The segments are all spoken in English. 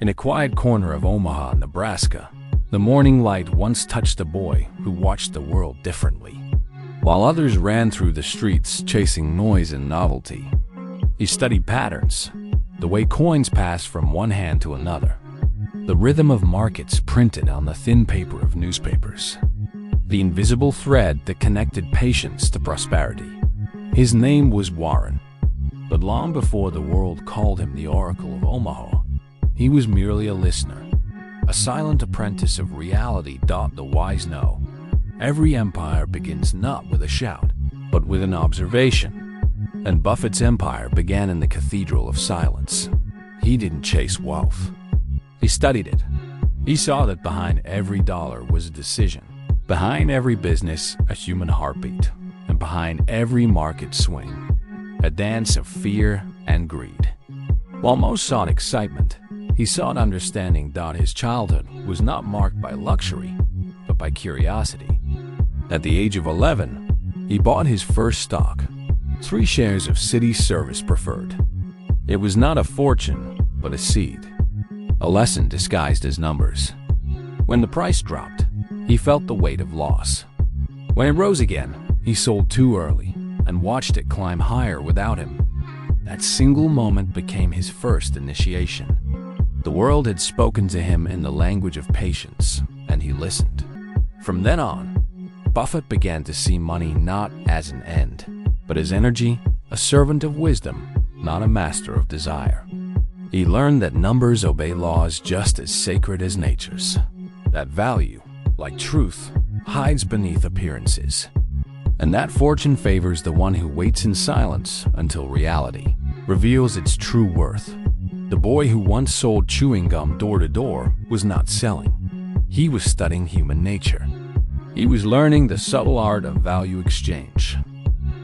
In a quiet corner of Omaha, Nebraska, the morning light once touched a boy who watched the world differently. While others ran through the streets chasing noise and novelty, he studied patterns, the way coins pass from one hand to another, the rhythm of markets printed on the thin paper of newspapers, the invisible thread that connected patience to prosperity. His name was Warren, but long before the world called him the Oracle of Omaha, he was merely a listener, a silent apprentice of reality. The wise know, every empire begins not with a shout, but with an observation. And Buffett's empire began in the cathedral of silence. He didn't chase wealth. He studied it. He saw that behind every dollar was a decision, behind every business a human heartbeat, and behind every market swing a dance of fear and greed. While most sought excitement, he sought understanding. His childhood was not marked by luxury, but by curiosity. At the age of 11, he bought his first stock, 3 shares of City Service Preferred. It was not a fortune, but a seed, a lesson disguised as numbers. When the price dropped, he felt the weight of loss. When it rose again, he sold too early and watched it climb higher without him. That single moment became his first initiation. The world had spoken to him in the language of patience, and he listened. From then on, Buffett began to see money not as an end, but as energy, a servant of wisdom, not a master of desire. He learned that numbers obey laws just as sacred as nature's, that value, like truth, hides beneath appearances, and that fortune favors the one who waits in silence until reality reveals its true worth. The boy who once sold chewing gum door to door was not selling. He was studying human nature. He was learning the subtle art of value exchange.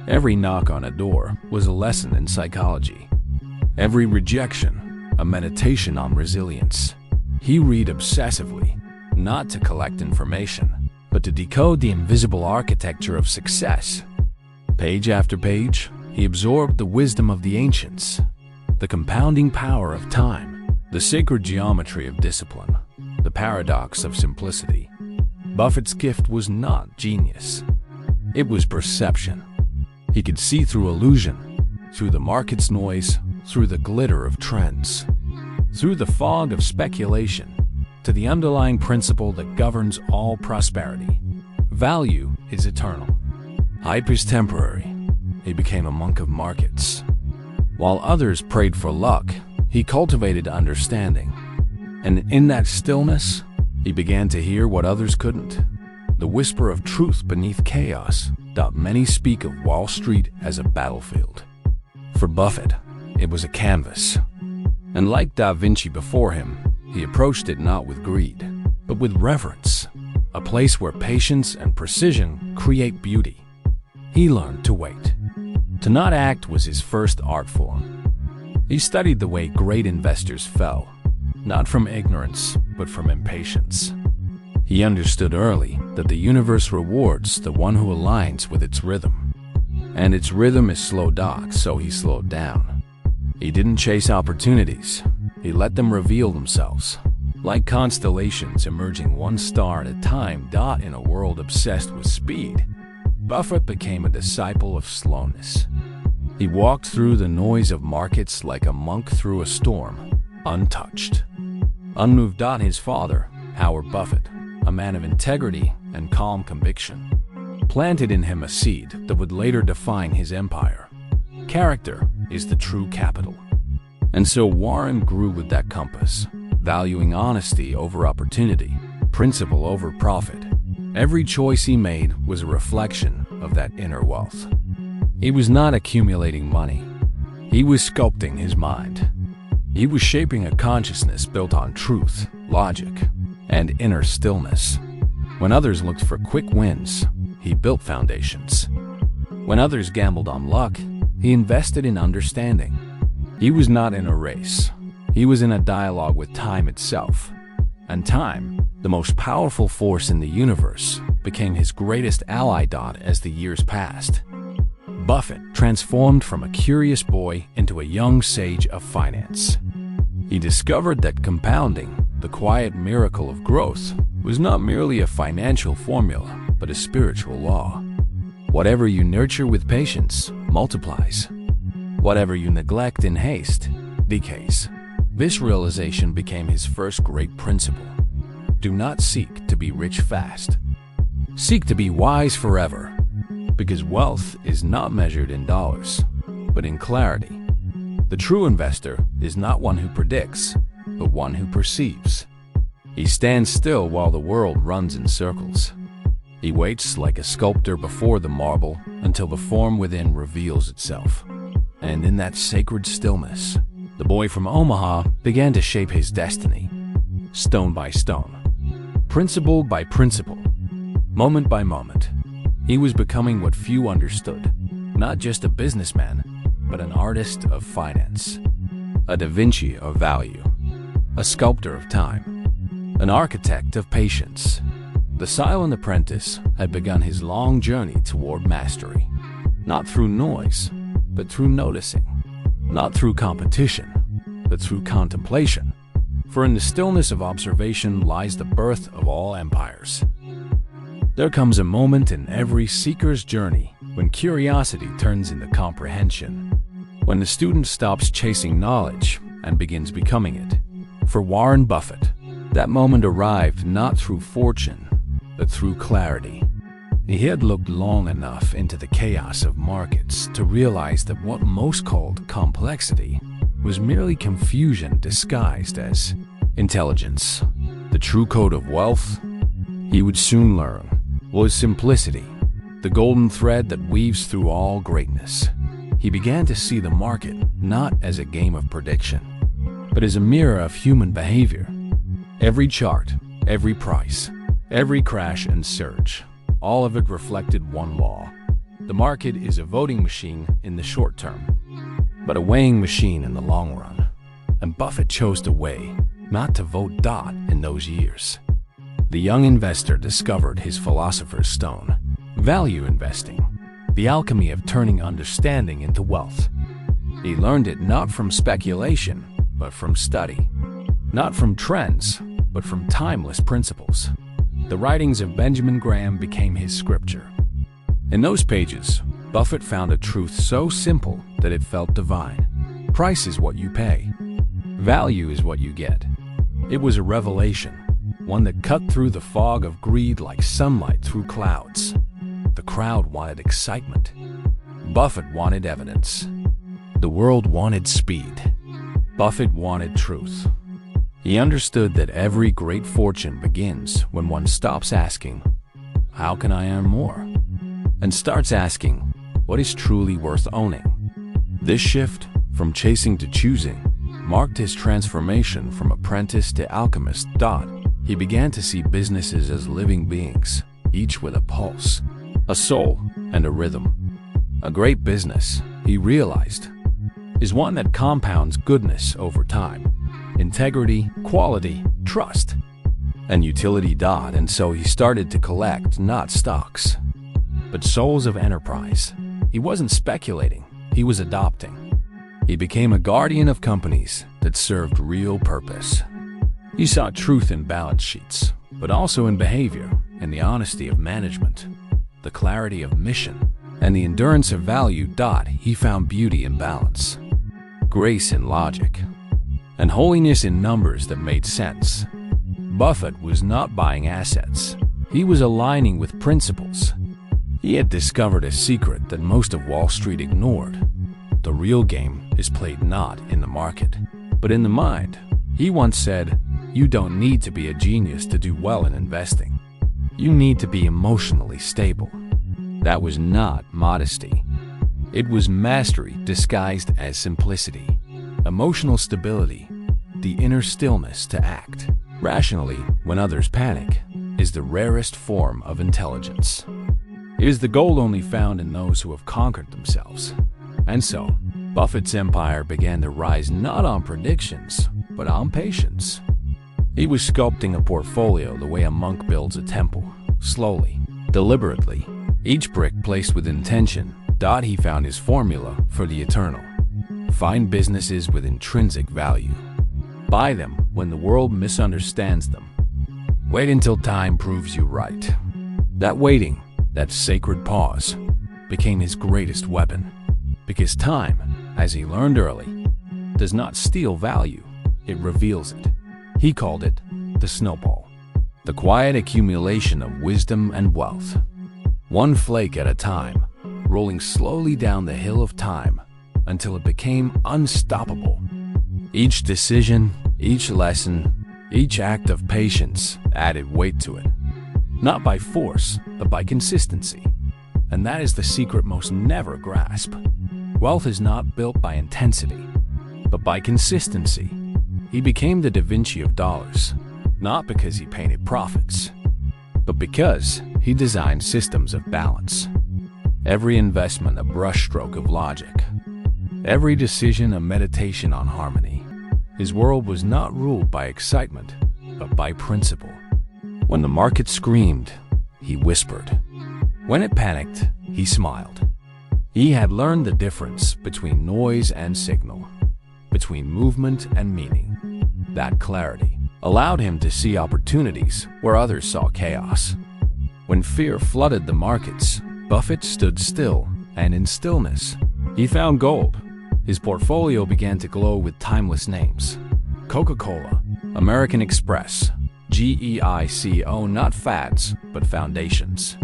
Every knock on a door was a lesson in psychology. Every rejection, a meditation on resilience. He read obsessively, not to collect information, but to decode the invisible architecture of success. Page after page, he absorbed the wisdom of the ancients, the compounding power of time, the sacred geometry of discipline, the paradox of simplicity. Buffett's gift was not genius. It was perception. He could see through illusion, through the market's noise, through the glitter of trends, through the fog of speculation, to the underlying principle that governs all prosperity. Value is eternal. Hype is temporary. He became a monk of markets. While others prayed for luck, he cultivated understanding. And in that stillness, he began to hear what others couldn't, the whisper of truth beneath chaos. Many speak of Wall Street as a battlefield. For Buffett, it was a canvas. And like Da Vinci before him, he approached it not with greed, but with reverence, a place where patience and precision create beauty. He learned to wait. To not act was his first art form. He studied the way great investors fell, not from ignorance, but from impatience. He understood early that the universe rewards the one who aligns with its rhythm. And its rhythm is slow. So he slowed down. He didn't chase opportunities. He let them reveal themselves, like constellations emerging one star at a time. In a world obsessed with speed, Buffett became a disciple of slowness. He walked through the noise of markets like a monk through a storm, untouched, unmoved. His father, Howard Buffett, a man of integrity and calm conviction, planted in him a seed that would later define his empire. Character is the true capital. And so Warren grew with that compass, valuing honesty over opportunity, principle over profit. Every choice he made was a reflection of that inner wealth. He was not accumulating money. He was sculpting his mind. He was shaping a consciousness built on truth, logic, and inner stillness. When others looked for quick wins, he built foundations. When others gambled on luck, he invested in understanding. He was not in a race. He was in a dialogue with time itself. And time, the most powerful force in the universe, became his greatest ally. As the years passed, Buffett transformed from a curious boy into a young sage of finance. He discovered that compounding, the quiet miracle of growth, was not merely a financial formula, but a spiritual law. Whatever you nurture with patience multiplies. Whatever you neglect in haste decays. This realization became his first great principle. Do not seek to be rich fast. Seek to be wise forever, because wealth is not measured in dollars, but in clarity. The true investor is not one who predicts, but one who perceives. He stands still while the world runs in circles. He waits like a sculptor before the marble until the form within reveals itself. And in that sacred stillness, the boy from Omaha began to shape his destiny, stone by stone, principle by principle, moment by moment. He was becoming what few understood, not just a businessman, but an artist of finance, a Da Vinci of value, a sculptor of time, an architect of patience. The silent apprentice had begun his long journey toward mastery, not through noise, but through noticing, not through competition, but through contemplation. For in the stillness of observation lies the birth of all empires. There comes a moment in every seeker's journey when curiosity turns into comprehension, when the student stops chasing knowledge and begins becoming it. For Warren Buffett, that moment arrived not through fortune, but through clarity. He had looked long enough into the chaos of markets to realize that what most called complexity was merely confusion disguised as intelligence. The true code of wealth, he would soon learn, was simplicity, the golden thread that weaves through all greatness. He began to see the market not as a game of prediction, but as a mirror of human behavior. Every chart, every price, every crash and surge, all of it reflected one law. The market is a voting machine in the short term, but a weighing machine in the long run. And Buffett chose to weigh, not to vote dot in those years. The young investor discovered his philosopher's stone, value investing, the alchemy of turning understanding into wealth. He learned it not from speculation, but from study, not from trends, but from timeless principles. The writings of Benjamin Graham became his scripture. In those pages, Buffett found a truth so simple that it felt divine. Price is what you pay. Value is what you get. It was a revelation, one that cut through the fog of greed like sunlight through clouds. The crowd wanted excitement. Buffett wanted evidence. The world wanted speed. Buffett wanted truth. He understood that every great fortune begins when one stops asking, "How can I earn more?" and starts asking, "What is truly worth owning?" This shift, from chasing to choosing, marked his transformation from apprentice to alchemist. He began to see businesses as living beings, each with a pulse, a soul, and a rhythm. A great business, he realized, is one that compounds goodness over time, integrity, quality, trust, and utility. And so he started to collect not stocks, but souls of enterprise. He wasn't speculating, he was adopting. He became a guardian of companies that served real purpose. He saw truth in balance sheets, but also in behavior, in the honesty of management, the clarity of mission, and the endurance of value. He found beauty in balance, grace in logic, and holiness in numbers that made sense. Buffett was not buying assets. He was aligning with principles. He had discovered a secret that most of Wall Street ignored. The real game is played not in the market, but in the mind. He once said, "You don't need to be a genius to do well in investing. You need to be emotionally stable." That was not modesty. It was mastery disguised as simplicity. Emotional stability, the inner stillness to act rationally when others panic, is the rarest form of intelligence. It is the gold only found in those who have conquered themselves. And so, Buffett's empire began to rise not on predictions, but on patience. He was sculpting a portfolio the way a monk builds a temple, slowly, deliberately, each brick placed with intention. He found his formula for the eternal. Find businesses with intrinsic value. Buy them when the world misunderstands them. Wait until time proves you right. That waiting, that sacred pause, became his greatest weapon. Because time, as he learned early, does not steal value, it reveals it. He called it the snowball, the quiet accumulation of wisdom and wealth. One flake at a time, rolling slowly down the hill of time until it became unstoppable. Each decision, each lesson, each act of patience added weight to it. Not by force, but by consistency. And that is the secret most never grasp. Wealth is not built by intensity, but by consistency. He became the Da Vinci of dollars, not because he painted profits, but because he designed systems of balance. Every investment a brushstroke of logic, every decision a meditation on harmony. His world was not ruled by excitement, but by principle. When the market screamed, he whispered. When it panicked, he smiled. He had learned the difference between noise and signal, between movement and meaning. That clarity allowed him to see opportunities where others saw chaos. When fear flooded the markets, Buffett stood still, and in stillness, he found gold. His portfolio began to glow with timeless names. Coca-Cola, American Express, GEICO, not fads, but foundations.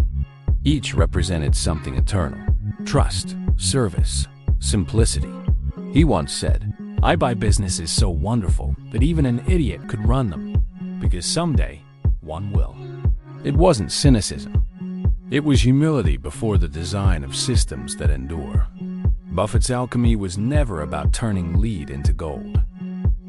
Each represented something eternal: trust, service, simplicity. He once said, "I buy businesses so wonderful that even an idiot could run them, because someday one will." It wasn't cynicism. It was humility before the design of systems that endure. Buffett's alchemy was never about turning lead into gold.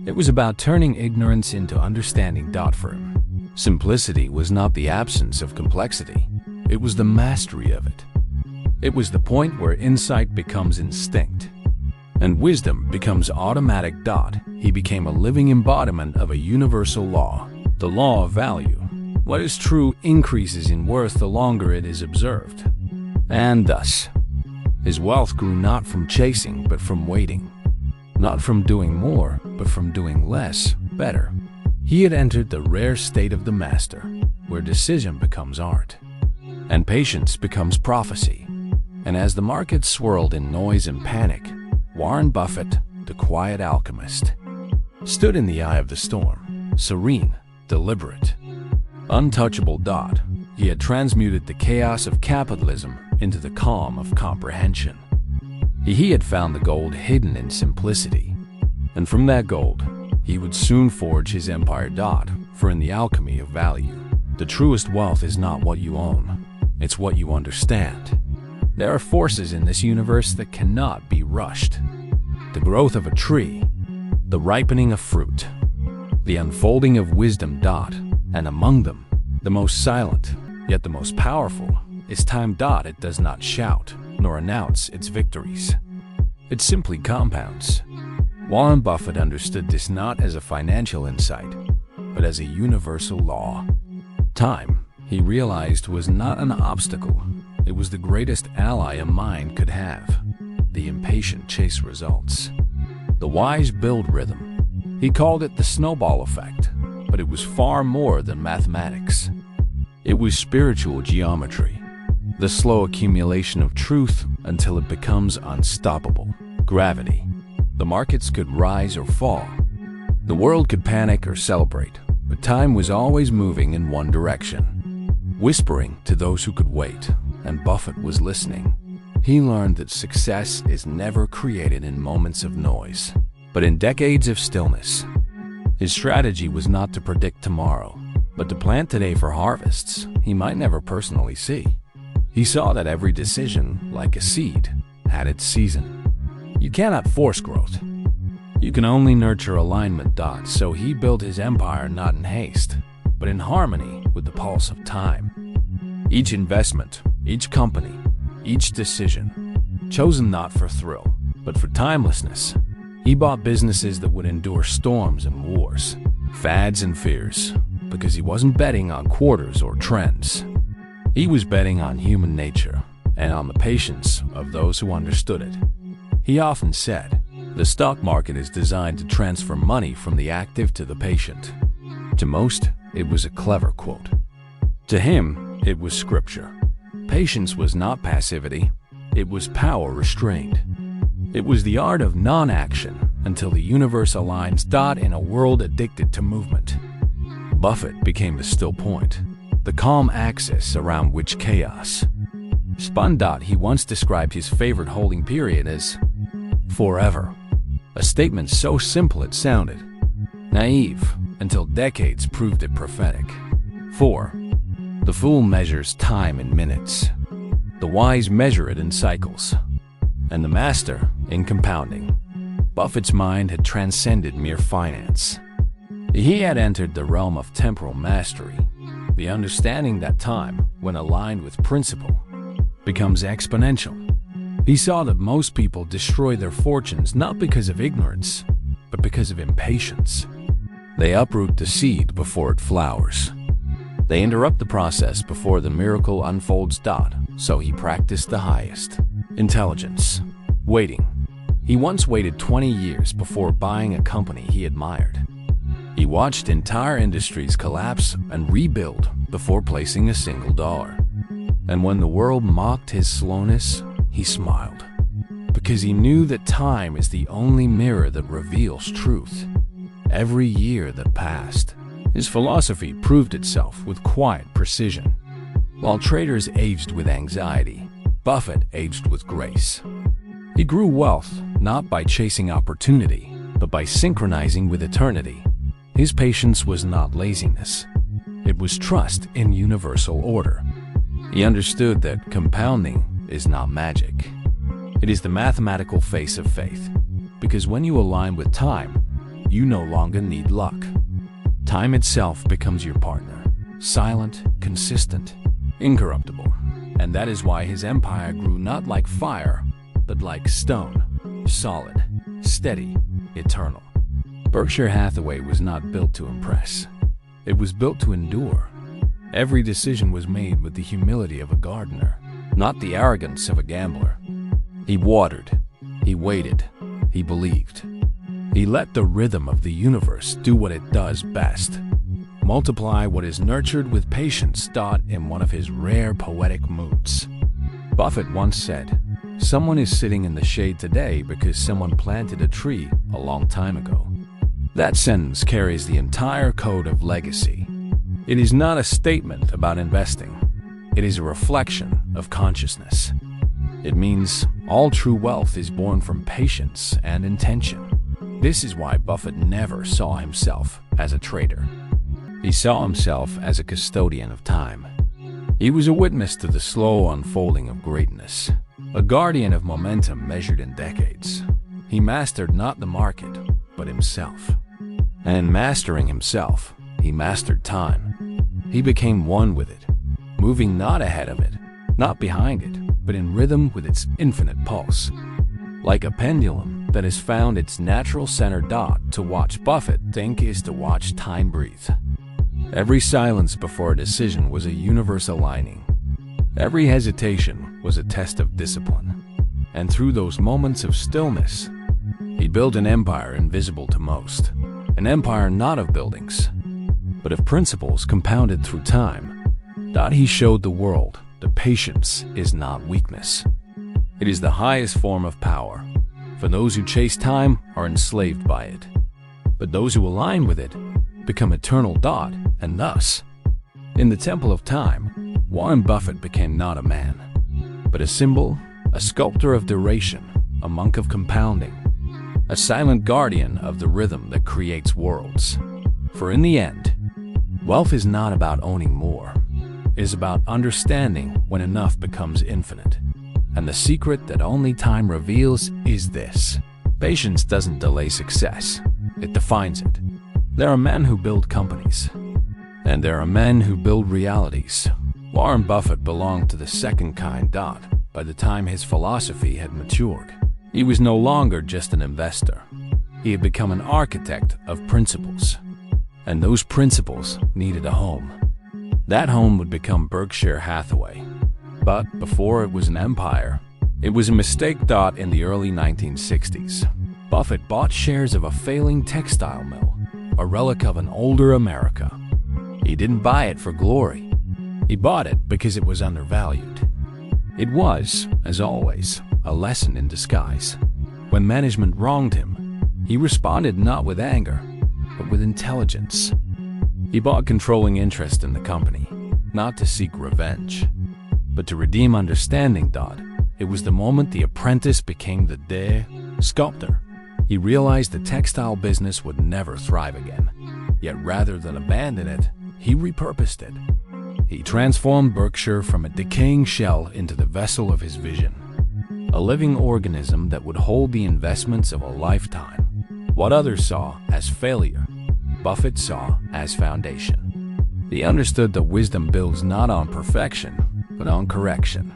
It was about turning ignorance into understanding. For him, simplicity was not the absence of complexity. It was the mastery of it. It was the point where insight becomes instinct, and wisdom becomes automatic. He became a living embodiment of a universal law, the law of value. What is true increases in worth the longer it is observed. And thus, his wealth grew not from chasing, but from waiting. Not from doing more, but from doing less, better. He had entered the rare state of the master, where decision becomes art, and patience becomes prophecy. And as the market swirled in noise and panic, Warren Buffett, the quiet alchemist, stood in the eye of the storm, serene, deliberate, untouchable. He had transmuted the chaos of capitalism into the calm of comprehension. He had found the gold hidden in simplicity, and from that gold, he would soon forge his empire. For in the alchemy of value, the truest wealth is not what you own, it's what you understand. There are forces in this universe that cannot be rushed. The growth of a tree, the ripening of fruit, the unfolding of wisdom. And among them, the most silent, yet the most powerful, is time. It does not shout, nor announce its victories. It simply compounds. Warren Buffett understood this not as a financial insight, but as a universal law. Time, he realized, was not an obstacle. It was the greatest ally a mind could have. The impatient chase results. The wise build rhythm. He called it the snowball effect, but it was far more than mathematics. It was spiritual geometry, the slow accumulation of truth until it becomes unstoppable. Gravity. The markets could rise or fall. The world could panic or celebrate, but time was always moving in one direction, whispering to those who could wait, and Buffett was listening. He learned that success is never created in moments of noise, but in decades of stillness. His strategy was not to predict tomorrow, but to plant today for harvests he might never personally see. He saw that every decision, like a seed, had its season. You cannot force growth. You can only nurture alignment. So he built his empire not in haste, but in harmony with the pulse of time. Each investment, each company, each decision, chosen not for thrill, but for timelessness. He bought businesses that would endure storms and wars, fads and fears, because he wasn't betting on quarters or trends. He was betting on human nature and on the patience of those who understood it. He often said, The stock market is designed to transfer money from the active to the patient. To most, it was a clever quote. To him, it was scripture. Patience was not passivity, it was power restrained. It was the art of non-action until the universe aligns. In a world addicted to movement, Buffett became the still point, the calm axis around which chaos spun. He once described his favorite holding period as forever, a statement so simple it sounded naive until decades proved it prophetic. 4. The fool measures time in minutes. The wise measure it in cycles. And the master in compounding. Buffett's mind had transcended mere finance. He had entered the realm of temporal mastery, the understanding that time, when aligned with principle, becomes exponential. He saw that most people destroy their fortunes not because of ignorance, but because of impatience. They uproot the seed before it flowers. They interrupt the process before the miracle unfolds. So he practiced the highest intelligence, waiting. He once waited 20 years before buying a company he admired. He watched entire industries collapse and rebuild before placing a single dollar. And when the world mocked his slowness, he smiled, because he knew that time is the only mirror that reveals truth. Every year that passed, his philosophy proved itself with quiet precision. While traders aged with anxiety, Buffett aged with grace. He grew wealth not by chasing opportunity, but by synchronizing with eternity. His patience was not laziness. It was trust in universal order. He understood that compounding is not magic. It is the mathematical face of faith, because when you align with time, you no longer need luck. Time itself becomes your partner, silent, consistent, incorruptible. And that is why his empire grew not like fire, but like stone, solid, steady, eternal. Berkshire Hathaway was not built to impress. It was built to endure. Every decision was made with the humility of a gardener, not the arrogance of a gambler. He watered, he waited, he believed. He let the rhythm of the universe do what it does best. Multiply what is nurtured with patience. In one of his rare poetic moods, Buffett once said, "Someone is sitting in the shade today because someone planted a tree a long time ago." That sentence carries the entire code of legacy. It is not a statement about investing. It is a reflection of consciousness. It means all true wealth is born from patience and intention. This is why Buffett never saw himself as a trader. He saw himself as a custodian of time. He was a witness to the slow unfolding of greatness, a guardian of momentum measured in decades. He mastered not the market, but himself. And in mastering himself, he mastered time. He became one with it, moving not ahead of it, not behind it, but in rhythm with its infinite pulse. Like a pendulum that has found its natural center. To watch Buffett think is to watch time breathe. Every silence before a decision was a universe aligning. Every hesitation was a test of discipline. And through those moments of stillness, he built an empire invisible to most. An empire not of buildings, but of principles compounded through time. He showed the world that patience is not weakness. It is the highest form of power. For those who chase time are enslaved by it. But those who align with it become eternal. And thus, in the temple of time, Warren Buffett became not a man, but a symbol, a sculptor of duration, a monk of compounding, a silent guardian of the rhythm that creates worlds. For in the end, wealth is not about owning more. It is about understanding when enough becomes infinite. And the secret that only time reveals is this: patience doesn't delay success, it defines it. There are men who build companies, and there are men who build realities. Warren Buffett belonged to the second kind. By the time his philosophy had matured, he was no longer just an investor. He had become an architect of principles. And those principles needed a home. That home would become Berkshire Hathaway. But before it was an empire, it was a mistake. In the early 1960s, Buffett bought shares of a failing textile mill, a relic of an older America. He didn't buy it for glory. He bought it because it was undervalued. It was, as always, a lesson in disguise. When management wronged him, he responded not with anger, but with intelligence. He bought controlling interest in the company, not to seek revenge, but to redeem understanding. It was the moment the apprentice became the sculptor. He realized the textile business would never thrive again. Yet rather than abandon it, he repurposed it. He transformed Berkshire from a decaying shell into the vessel of his vision, a living organism that would hold the investments of a lifetime. What others saw as failure, Buffett saw as foundation. He understood that wisdom builds not on perfection, but on correction.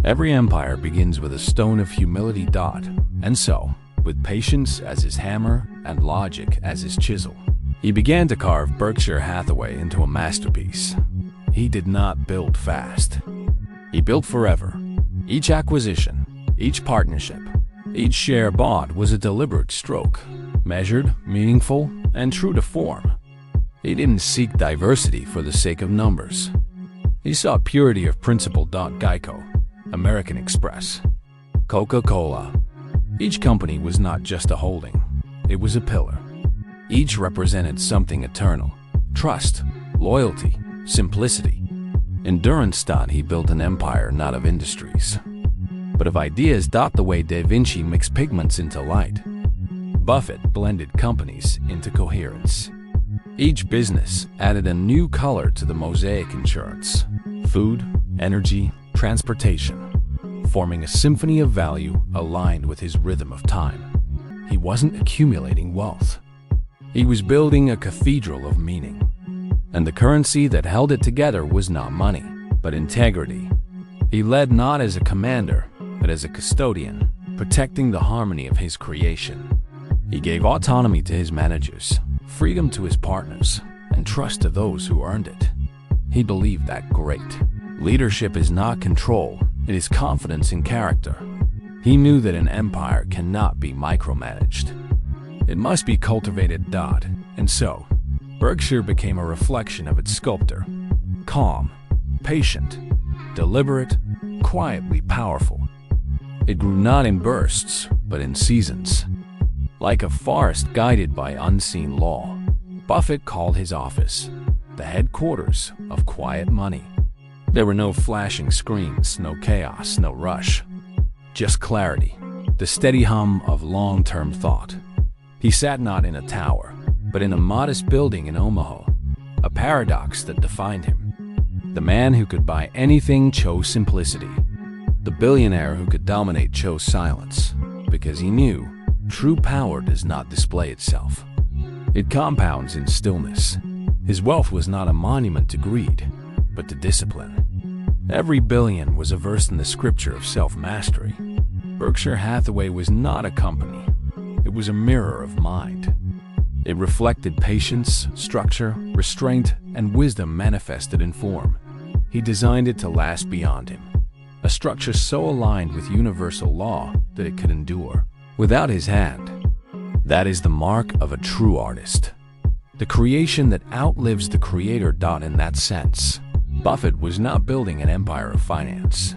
Every empire begins with a stone of humility. And so, with patience as his hammer and logic as his chisel, he began to carve Berkshire Hathaway into a masterpiece. He did not build fast. He built forever. Each acquisition, each partnership, each share bought was a deliberate stroke, measured, meaningful, and true to form. He didn't seek diversity for the sake of numbers. He sought purity of principle. Geico, American Express, Coca-Cola. Each company was not just a holding, it was a pillar. Each represented something eternal: trust, loyalty, simplicity, endurance. He built an empire not of industries, but of ideas. The way Da Vinci mixed pigments into light, Buffett blended companies into coherence. Each business added a new color to the mosaic: insurance, food, energy, transportation, forming a symphony of value aligned with his rhythm of time. He wasn't accumulating wealth. He was building a cathedral of meaning. And the currency that held it together was not money, but integrity. He led not as a commander, but as a custodian, protecting the harmony of his creation. He gave autonomy to his managers, freedom to his partners, and trust to those who earned it. He believed that great leadership is not control, it is confidence in character. He knew that an empire cannot be micromanaged. It must be cultivated. And so, Berkshire became a reflection of its sculptor: calm, patient, deliberate, quietly powerful. It grew not in bursts, but in seasons. Like a forest guided by unseen law, Buffett called his office the headquarters of quiet money. There were no flashing screens, no chaos, no rush. Just clarity, the steady hum of long-term thought. He sat not in a tower, but in a modest building in Omaha, a paradox that defined him. The man who could buy anything chose simplicity. The billionaire who could dominate chose silence, because he knew true power does not display itself. It compounds in stillness. His wealth was not a monument to greed, but to discipline. Every billion was a verse in the scripture of self-mastery. Berkshire Hathaway was not a company. It was a mirror of mind. It reflected patience, structure, restraint, and wisdom manifested in form. He designed it to last beyond him, a structure so aligned with universal law that it could endure. Without his hand, that is the mark of a true artist. The creation that outlives the creator. In that sense, Buffett was not building an empire of finance.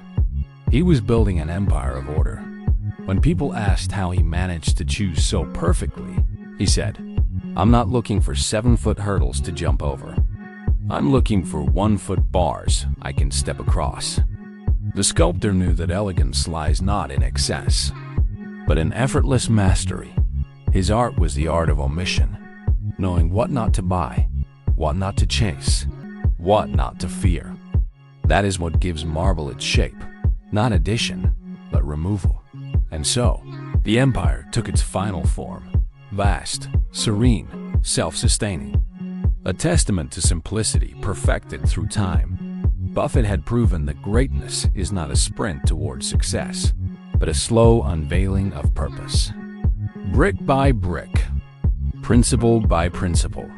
He was building an empire of order. When people asked how he managed to choose so perfectly, he said, "I'm not looking for 7-foot hurdles to jump over. I'm looking for 1-foot bars I can step across." The sculptor knew that elegance lies not in excess, but in effortless mastery. His art was the art of omission, knowing what not to buy, what not to chase, what not to fear. That is what gives marble its shape, not addition, but removal. And so, the empire took its final form, vast, serene, self-sustaining. A testament to simplicity perfected through time. Buffett had proven that greatness is not a sprint towards success, but a slow unveiling of purpose. Brick by brick, principle by principle,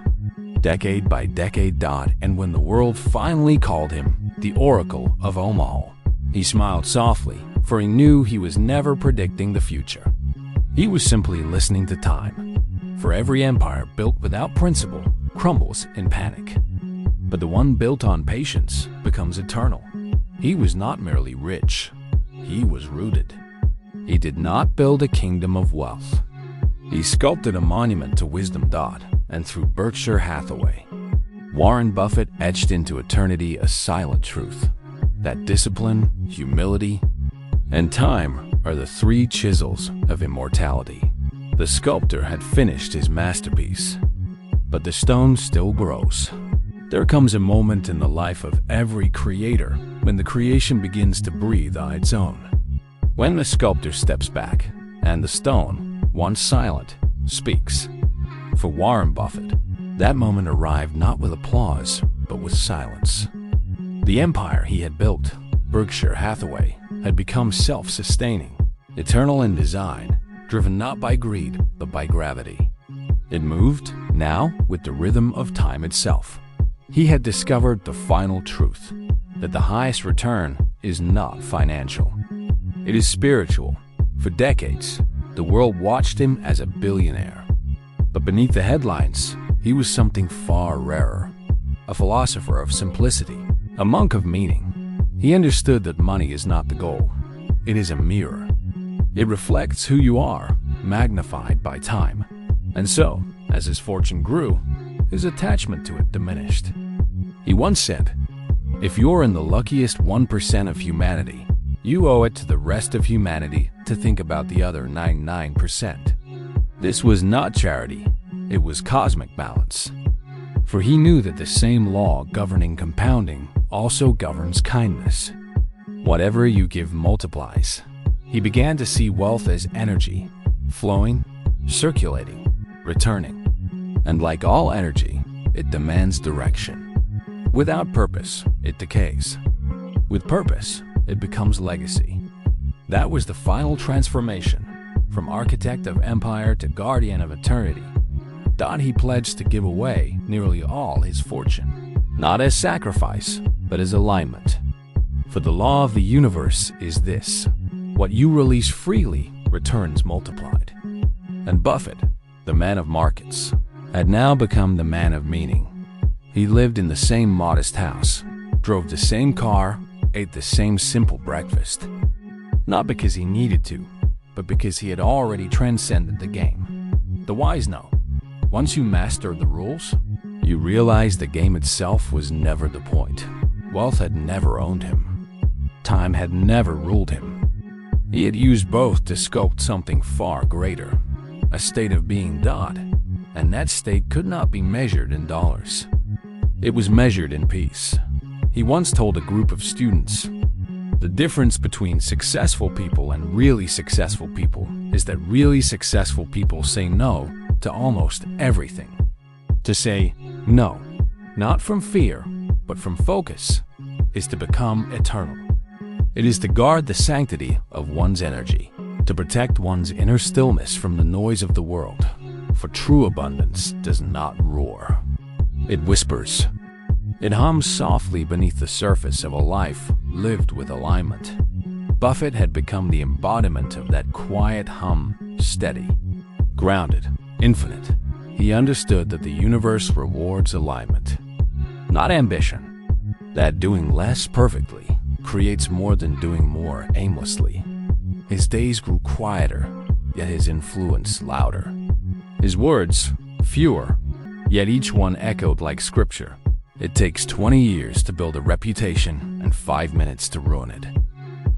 decade by decade. And when the world finally called him the Oracle of Omaha, he smiled softly, for he knew he was never predicting the future. He was simply listening to time. For every empire built without principle crumbles in panic. But the one built on patience becomes eternal. He was not merely rich. He was rooted. He did not build a kingdom of wealth. He sculpted a monument to wisdom. And through Berkshire Hathaway, Warren Buffett etched into eternity a silent truth that discipline, humility, and time are the three chisels of immortality. The sculptor had finished his masterpiece, but the stone still grows. There comes a moment in the life of every creator when the creation begins to breathe on its own. When the sculptor steps back and the stone, once silent, speaks. For Warren Buffett, that moment arrived not with applause, but with silence. The empire he had built, Berkshire Hathaway, had become self-sustaining, eternal in design, driven not by greed, but by gravity. It moved, now, with the rhythm of time itself. He had discovered the final truth, that the highest return is not financial. It is spiritual. For decades, the world watched him as a billionaire. But beneath the headlines, he was something far rarer. A philosopher of simplicity, a monk of meaning. He understood that money is not the goal. It is a mirror. It reflects who you are, magnified by time. And so, as his fortune grew, his attachment to it diminished. He once said, "If you're in the luckiest 1% of humanity, you owe it to the rest of humanity to think about the other 99%. This was not charity, it was cosmic balance. For he knew that the same law governing compounding also governs kindness. Whatever you give multiplies. He began to see wealth as energy, flowing, circulating, returning. And like all energy, it demands direction. Without purpose, it decays. With purpose, it becomes legacy. That was the final transformation, from architect of empire to guardian of eternity. He pledged to give away nearly all his fortune, not as sacrifice, but as alignment. For the law of the universe is this: what you release freely returns multiplied. And Buffett, the man of markets, had now become the man of meaning. He lived in the same modest house, drove the same car, ate the same simple breakfast. Not because he needed to, but because he had already transcended the game. The wise know, once you master the rules, you realize the game itself was never the point. Wealth had never owned him. Time had never ruled him. He had used both to sculpt something far greater, a state of being. And that state could not be measured in dollars. It was measured in peace. He once told a group of students, "The difference between successful people and really successful people is that really successful people say no to almost everything. To say no, not from fear, but from focus, is to become eternal. It is to guard the sanctity of one's energy, to protect one's inner stillness from the noise of the world. For true abundance does not roar. It whispers. It hums softly beneath the surface of a life lived with alignment." Buffett had become the embodiment of that quiet hum, steady, grounded, infinite. He understood that the universe rewards alignment, not ambition. That doing less perfectly creates more than doing more aimlessly. His days grew quieter, yet his influence louder. His words, fewer, yet each one echoed like scripture. It takes 20 years to build a reputation and 5 minutes to ruin it.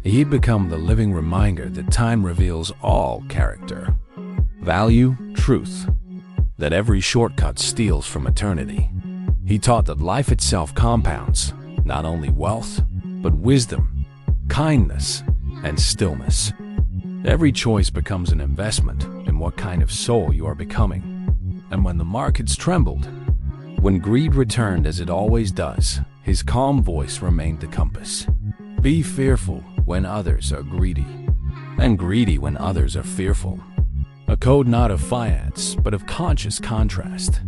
He'd become the living reminder that time reveals all character, value, truth, that every shortcut steals from eternity. He taught that life itself compounds, not only wealth, but wisdom, kindness, and stillness. Every choice becomes an investment in what kind of soul you are becoming. And when the markets trembled, when greed returned as it always does, his calm voice remained the compass. Be fearful when others are greedy, and greedy when others are fearful. A code not of finance, but of conscious contrast.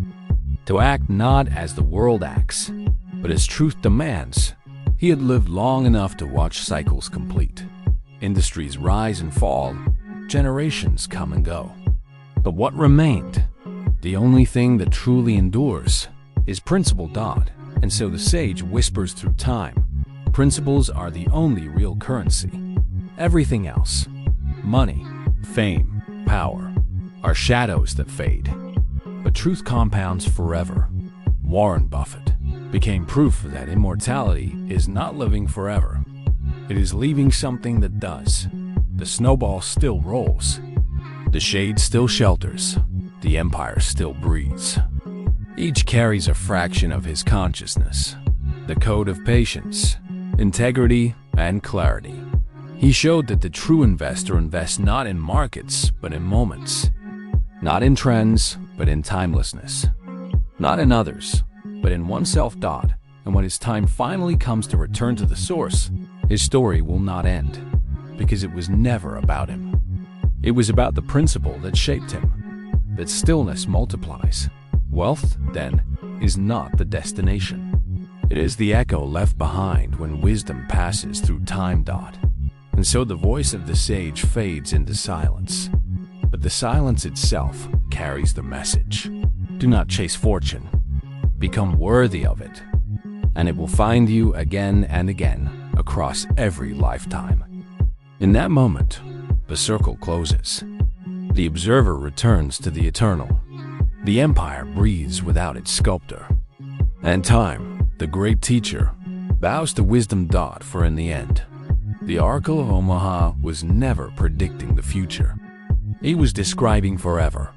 To act not as the world acts, but as truth demands. He had lived long enough to watch cycles complete. Industries rise and fall, Generations come and go. But what remained? The only thing that truly endures is principle dot. And so the sage whispers through time, principles are the only real currency. Everything else, money, fame, power, are shadows that fade. But truth compounds forever. Warren Buffett became proof that immortality is not living forever. It is leaving something that does. The snowball still rolls. The shade still shelters. The empire still breathes. Each carries a fraction of his consciousness, the code of patience, integrity, and clarity. He showed that the true investor invests not in markets, but in moments. Not in trends, but in timelessness. Not in others, but in oneself. And when his time finally comes to return to the source, his story will not end, because it was never about him. It was about the principle that shaped him, that stillness multiplies. Wealth, then, is not the destination. It is the echo left behind when wisdom passes through time. And so the voice of the sage fades into silence. But the silence itself carries the message. Do not chase fortune. Become worthy of it. And it will find you again and again across every lifetime. In that moment, the circle closes. The observer returns to the eternal. The empire breathes without its sculptor. And time, the great teacher, bows to wisdom. For in the end, the Oracle of Omaha was never predicting the future. He was describing forever.